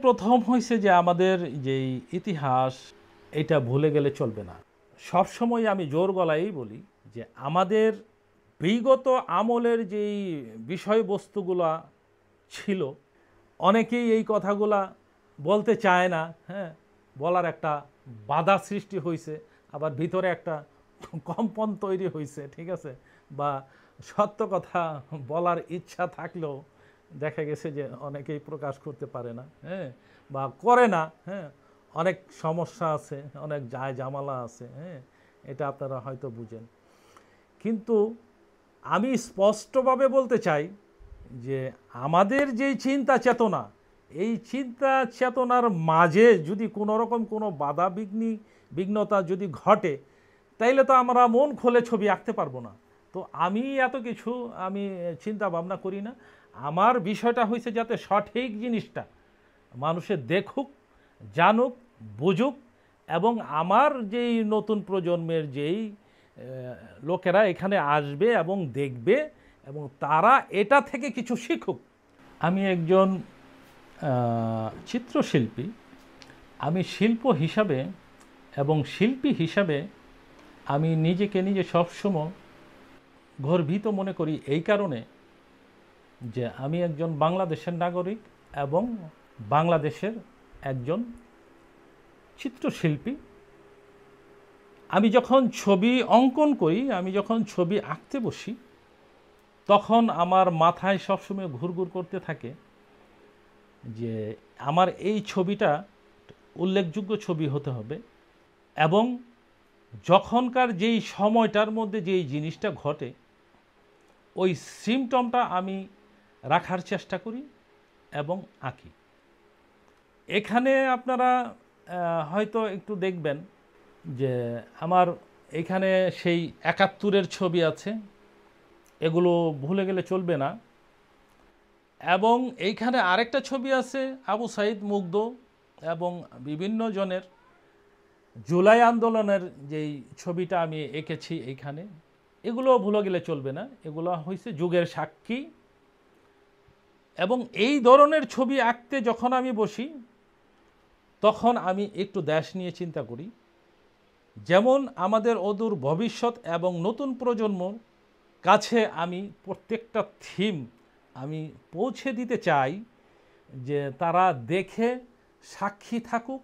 প্রথম হয়েছে যে আমাদের যেই ইতিহাস এটা ভুলে গেলে চলবে না। সবসময় আমি জোর গলায়ই বলি যে আমাদের বিগত আমলের যেই বিষয়বস্তুগুলা ছিল, অনেকেই এই কথাগুলা বলতে চায় না। হ্যাঁ, বলার একটা বাধা সৃষ্টি হয়েছে, আবার ভিতরে একটা কম্পন তৈরি হয়েছে, ঠিক আছে। বা সত্য কথা বলার ইচ্ছা থাকলেও দেখা গেছে যে অনেকেই প্রকাশ করতে পারে না, হ্যাঁ, বা করে না। হ্যাঁ, অনেক সমস্যা আছে, অনেক ঝামেলা আছে। হ্যাঁ, এটা আপনারা হয়তো বুঝেন। কিন্তু আমি স্পষ্টভাবে বলতে চাই যে আমাদের যেই চিন্তা চেতনা, এই চিন্তা চেতনার মাঝে যদি কোনো রকম কোনো বিঘ্নতা যদি ঘটে, তাইলে তো আমরা মন খুলে ছবি আঁকতে পারবো না। তো আমি এত কিছু আমি চিন্তা ভাবনা করি না। আমার বিষয়টা হয়েছে যাতে সঠিক জিনিসটা মানুষে দেখুক, জানুক, বুঝুক, এবং আমার যেই নতুন প্রজন্মের যেই লোকেরা এখানে আসবে এবং দেখবে, এবং তারা এটা থেকে কিছু শিখুক। আমি একজন চিত্রশিল্পী। আমি শিল্প হিসাবে এবং শিল্পী হিসাবে আমি নিজেকে নিজে সবসময় গর্বিত মনে করি, এই কারণে যে আমি একজন বাংলাদেশের নাগরিক এবং বাংলাদেশের একজন চিত্রশিল্পী। আমি যখন ছবি অঙ্কন করি, আমি যখন ছবি আঁকতে বসি, তখন আমার মাথায় সবসময় ঘুরঘুর করতে থাকে যে আমার এই ছবিটা উল্লেখযোগ্য ছবি হতে হবে, এবং যখনকার যেই সময়টার মধ্যে যেই জিনিসটা ঘটে ওই সিমটমটা আমি রাখার চেষ্টা করি এবং আঁকি। এখানে আপনারা হয়তো একটু দেখবেন যে আমার এখানে সেই ৭১-এর ছবি আছে, এগুলো ভুলে গেলে চলবে না। এবং এইখানে আরেকটা ছবি আছে আবু সাইদ মুগ্ধ এবং বিভিন্ন জনের জুলাই আন্দোলনের যেই ছবিটা আমি এঁকেছি এইখানে, এগুলো ভুলে গেলে চলবে না। এগুলো হয়েছে যুগের সাক্ষী। এবং এই ধরনের ছবি আঁকতে যখন আমি বসি, তখন আমি একটু দেশ নিয়ে চিন্তা করি। যেমন আমাদের অদূর ভবিষ্যৎ এবং নতুন প্রজন্মর কাছে আমি প্রত্যেকটা থিম আমি পৌঁছে দিতে চাই, যে তারা দেখে সাক্ষী থাকুক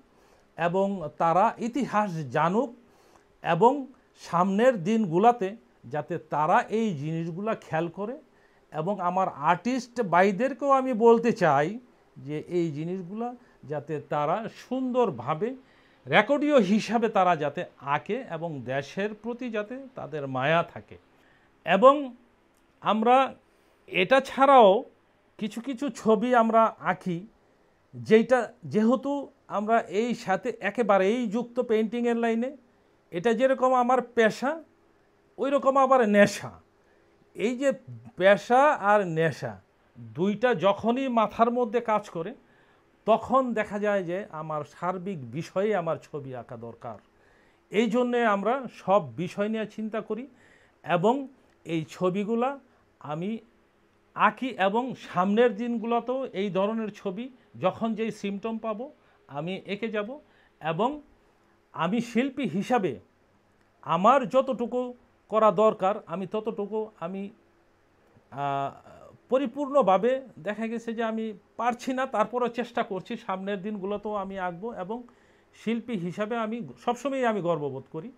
এবং তারা ইতিহাস জানুক, এবং সামনের দিনগুলোতে যাতে তারা এই জিনিসগুলো খেয়াল করে। এবং আমার আর্টিস্ট ভাইদেরকেও আমি বলতে চাই যে এই জিনিসগুলো যাতে তারা সুন্দরভাবে রেকর্ডীয় হিসাবে তারা যাতে আঁকে, এবং দেশের প্রতি যাতে তাদের মায়া থাকে। এবং আমরা এটা ছাড়াও কিছু কিছু ছবি আমরা আঁকি, যেহেতু আমরা এই সাথে একেবারেই যুক্ত পেইন্টিংয়ের লাইনে। এটা যেরকম আমার পেশা, ওই রকম আবার নেশা। এই যে পেশা আর নেশা দুইটা যখনই মাথার মধ্যে কাজ করে, তখন দেখা যায় যে আমার সার্বিক বিষয়ে আমার ছবি আঁকা দরকার। এই জন্যে আমরা সব বিষয় নিয়ে চিন্তা করি, এবং এই ছবিগুলা আমি আঁকি, এবং সামনের দিনগুলোতেও এই ধরনের ছবি যখন যেই সিমটম পাবো আমি এঁকে যাব। এবং আমি শিল্পী হিসাবে আমার যতটুকু করা দরকার আমি ততটুকু আমি পরিপূর্ণভাবে দেখা গেছে যে আমি পারছি না, তারপরও চেষ্টা করছি। সামনের দিনগুলোতেও আমি আঁকবো, এবং শিল্পী হিসাবে আমি সবসময়ই আমি গর্ববোধ করি।